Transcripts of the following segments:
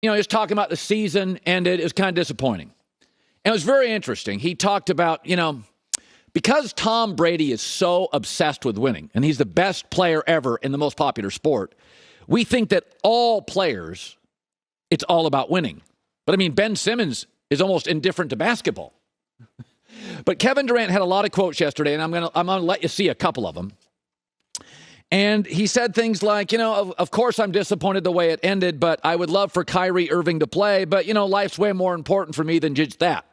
he was talking about the season ended. It was kind of disappointing. And it was very interesting. He talked about, because Tom Brady is so obsessed with winning, and he's the best player ever in the most popular sport, we think that all players, it's all about winning. But, Ben Simmons is almost indifferent to basketball. But Kevin Durant had a lot of quotes yesterday, and I'm gonna let you see a couple of them. And he said things like, of course I'm disappointed the way it ended, but I would love for Kyrie Irving to play, but, life's way more important for me than just that.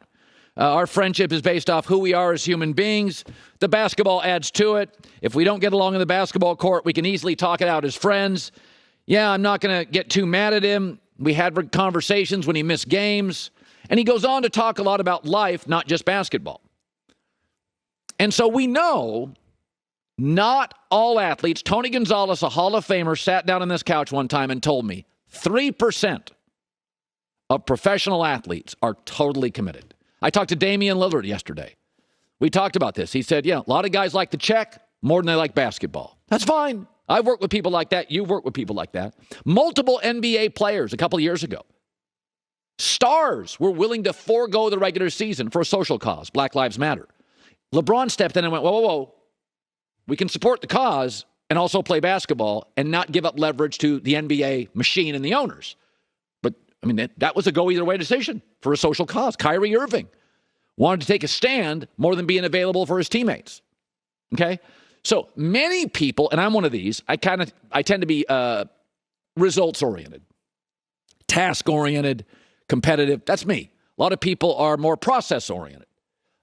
Our friendship is based off who we are as human beings. The basketball adds to it. If we don't get along in the basketball court, we can easily talk it out as friends. Yeah, I'm not going to get too mad at him. We had conversations when he missed games. And he goes on to talk a lot about life, not just basketball. And so we know not all athletes. Tony Gonzalez, a Hall of Famer, sat down on this couch one time and told me 3% of professional athletes are totally committed. I talked to Damian Lillard yesterday. We talked about this. He said, a lot of guys like to check more than they like basketball. That's fine. I've worked with people like that. You've worked with people like that. Multiple NBA players a couple of years ago. Stars were willing to forego the regular season for a social cause, Black Lives Matter. LeBron stepped in and went, whoa. We can support the cause and also play basketball and not give up leverage to the NBA machine and the owners. But, that was a go-either-way decision for a social cause. Kyrie Irving wanted to take a stand more than being available for his teammates. Okay? So many people, and I'm one of these, I tend to be results-oriented, task-oriented, competitive. That's me. A lot of people are more process-oriented.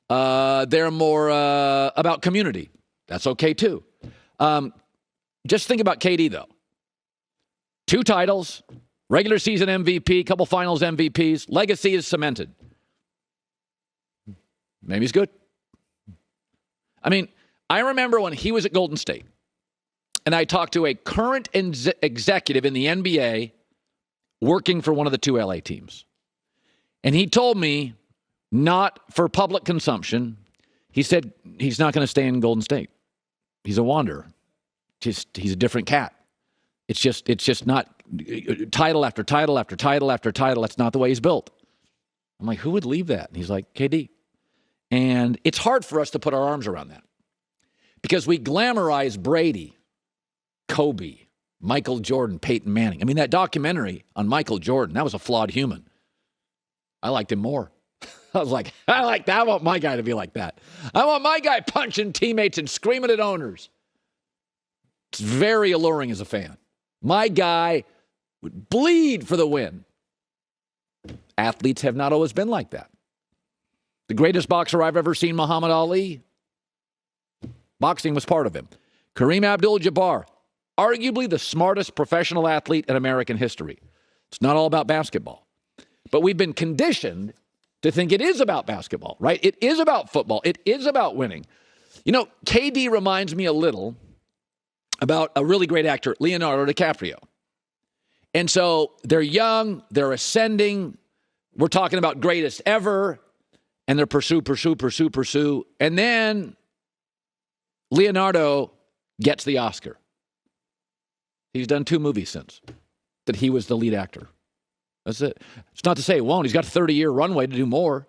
They're more about community. That's okay, too. Just think about KD, though. 2 titles, regular season MVP, couple finals MVPs. Legacy is cemented. Maybe he's good. I remember when he was at Golden State, and I talked to a current executive in the NBA working for one of the 2 LA teams. And he told me, not for public consumption, he said he's not going to stay in Golden State. He's a wanderer. He's a different cat. It's just not title after title after title after title. That's not the way he's built. I'm like, who would leave that? And he's like, KD. And it's hard for us to put our arms around that because we glamorize Brady, Kobe, Michael Jordan, Peyton Manning. That documentary on Michael Jordan, that was a flawed human. I liked him more. I was like, I like that. I want my guy to be like that. I want my guy punching teammates and screaming at owners. It's very alluring as a fan. My guy would bleed for the win. Athletes have not always been like that. The greatest boxer I've ever seen, Muhammad Ali, boxing was part of him. Kareem Abdul-Jabbar, arguably the smartest professional athlete in American history. It's not all about basketball. But we've been conditioned to think it is about basketball, right? It is about football. It is about winning. KD reminds me a little about a really great actor, Leonardo DiCaprio. And so they're young, they're ascending. We're talking about greatest ever. And they're pursue. And then Leonardo gets the Oscar. He's done 2 movies since that he was the lead actor. That's it. It's not to say he won't. He's got a 30-year runway to do more.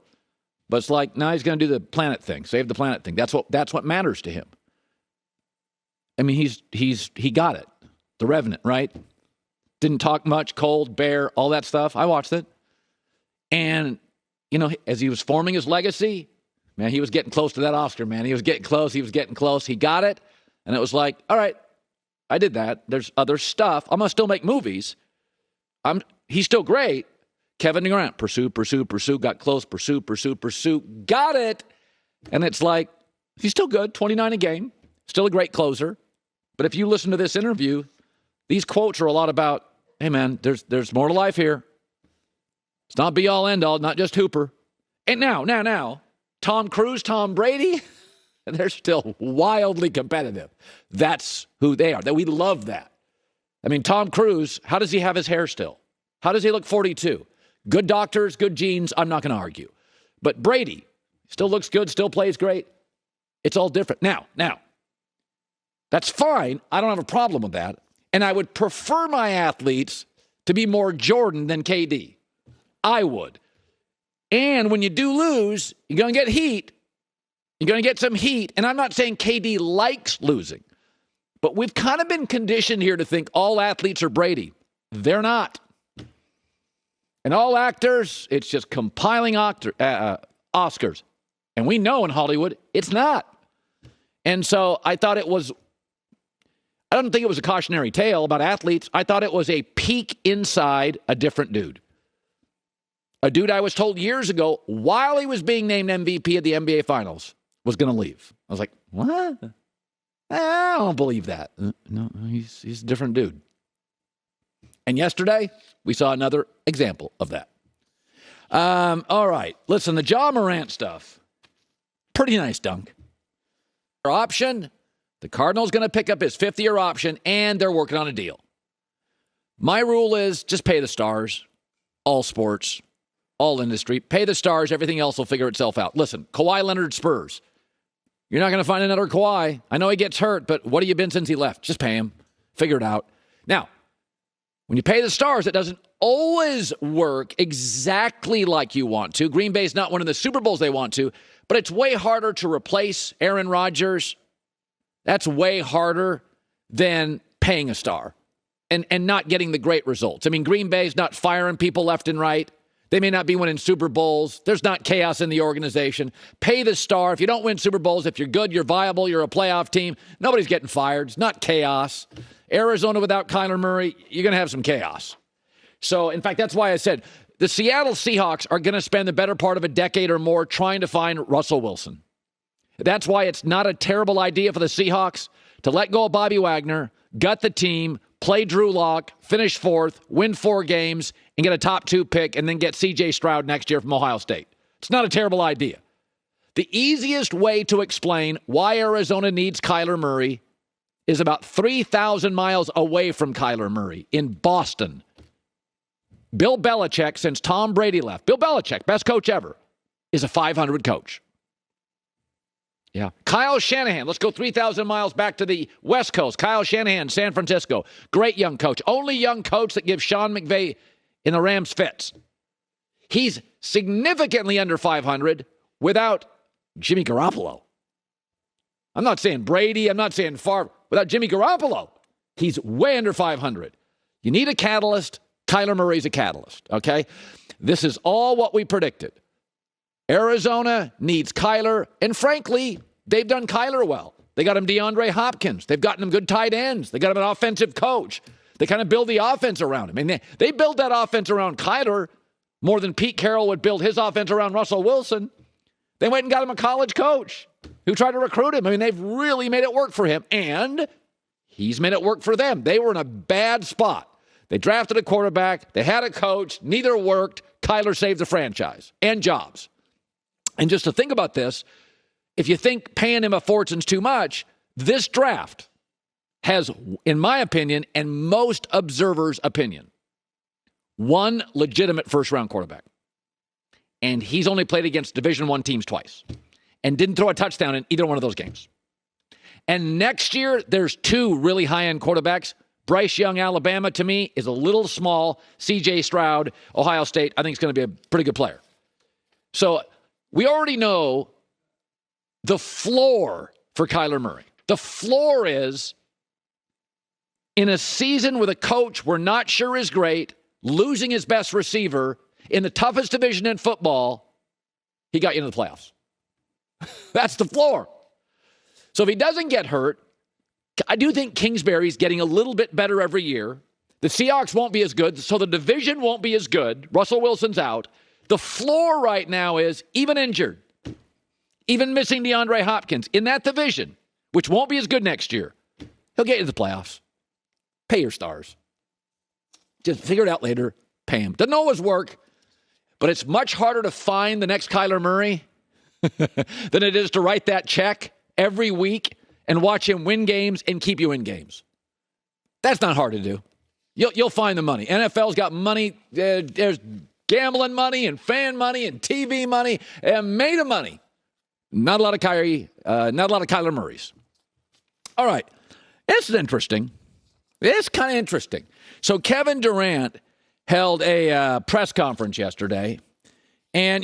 But it's like, now he's going to do the planet thing, save the planet thing. That's what matters to him. He got it. The Revenant, right? Didn't talk much, cold, bear, all that stuff. I watched it. And, as he was forming his legacy, man, he was getting close to that Oscar, man. He was getting close. He got it. And it was like, all right, I did that. There's other stuff. I'm going to still make movies. He's still great. Kevin Durant, pursue, got close, pursue, got it. And it's like, he's still good, 29 a game, still a great closer. But if you listen to this interview, these quotes are a lot about, hey, man, there's more to life here. It's not be all end all, not just Hooper. And now, Tom Cruise, Tom Brady, they're still wildly competitive. That's who they are. That we love that. Tom Cruise, how does he have his hair still? How does he look 42? Good doctors, good genes, I'm not going to argue. But Brady still looks good, still plays great. It's all different. Now, that's fine. I don't have a problem with that. And I would prefer my athletes to be more Jordan than KD. I would. And when you do lose, you're going to get heat. You're going to get some heat. And I'm not saying KD likes losing, but we've kind of been conditioned here to think all athletes are Brady. They're not. And all actors, it's just compiling Oscars. And we know in Hollywood, it's not. And so I don't think it was a cautionary tale about athletes. I thought it was a peek inside a different dude. A dude I was told years ago, while he was being named MVP of the NBA Finals, was going to leave. I was like, what? I don't believe that. No, he's a different dude. And yesterday, we saw another example of that. All right. Listen, the Ja Morant stuff, pretty nice dunk. Option, the Cardinals going to pick up his fifth-year option, and they're working on a deal. My rule is just pay the stars, all sports, all industry. Pay the stars, everything else will figure itself out. Listen, Kawhi Leonard Spurs. You're not going to find another Kawhi. I know he gets hurt, but what have you been since he left? Just pay him. Figure it out. Now, when you pay the stars, it doesn't always work exactly like you want to. Green Bay's not winning the Super Bowls they want to, but it's way harder to replace Aaron Rodgers. That's way harder than paying a star and not getting the great results. I mean, Green Bay's not firing people left and right. They may not be winning Super Bowls. There's not chaos in the organization. Pay the star. If you don't win Super Bowls, if you're good, you're viable, you're a playoff team, nobody's getting fired. It's not chaos. Arizona without Kyler Murray, you're going to have some chaos. So, in fact, that's why I said the Seattle Seahawks are going to spend the better part of a decade or more trying to find Russell Wilson. That's why it's not a terrible idea for the Seahawks to let go of Bobby Wagner, gut the team, play Drew Lock, finish fourth, win 4 games, and get a top 2 pick, and then get C.J. Stroud next year from Ohio State. It's not a terrible idea. The easiest way to explain why Arizona needs Kyler Murray is about 3,000 miles away from Kyler Murray in Boston. Bill Belichick, since Tom Brady left, Bill Belichick, best coach ever, is a 500 coach. Yeah. Kyle Shanahan, let's go 3,000 miles back to the West Coast. Kyle Shanahan, San Francisco, great young coach. Only young coach that gives Sean McVay in the Rams fits. He's significantly under 500 without Jimmy Garoppolo. I'm not saying Brady, I'm not saying Favre. Without Jimmy Garoppolo, he's way under 500. You need a catalyst. Kyler Murray's a catalyst, okay? This is all what we predicted. Arizona needs Kyler, and frankly, they've done Kyler well. They got him DeAndre Hopkins. They've gotten him good tight ends. They got him an offensive coach. They kind of build the offense around him. And they build that offense around Kyler more than Pete Carroll would build his offense around Russell Wilson. They went and got him a college coach who tried to recruit him. I mean, they've really made it work for him, and he's made it work for them. They were in a bad spot. They drafted a quarterback. They had a coach. Neither worked. Kyler saved the franchise and jobs. And just to think about this, if you think paying him a fortune's too much, this draft has, in my opinion, and most observers' opinion, one legitimate first-round quarterback. And he's only played against Division I teams twice and didn't throw a touchdown in either one of those games. And next year, there's 2 really high-end quarterbacks. Bryce Young, Alabama, to me, is a little small. C.J. Stroud, Ohio State, I think is going to be a pretty good player. So we already know the floor for Kyler Murray. The floor is, in a season with a coach we're not sure is great, losing his best receiver, in the toughest division in football, he got you into the playoffs. That's the floor. So if he doesn't get hurt, I do think Kingsbury's getting a little bit better every year. The Seahawks won't be as good, so the division won't be as good. Russell Wilson's out. The floor right now is, even injured, even missing DeAndre Hopkins, in that division, which won't be as good next year, he'll get you to the playoffs. Pay your stars. Just figure it out later. Pay him. Doesn't always work, but it's much harder to find the next Kyler Murray than it is to write that check every week and watch him win games and keep you in games. That's not hard to do. You'll find the money. NFL's got money. There's gambling money and fan money and TV money and made of money. Not a lot of Kyrie, not a lot of Kyler Murrays. All right. This is interesting. It's kind of interesting. So Kevin Durant held a press conference yesterday. And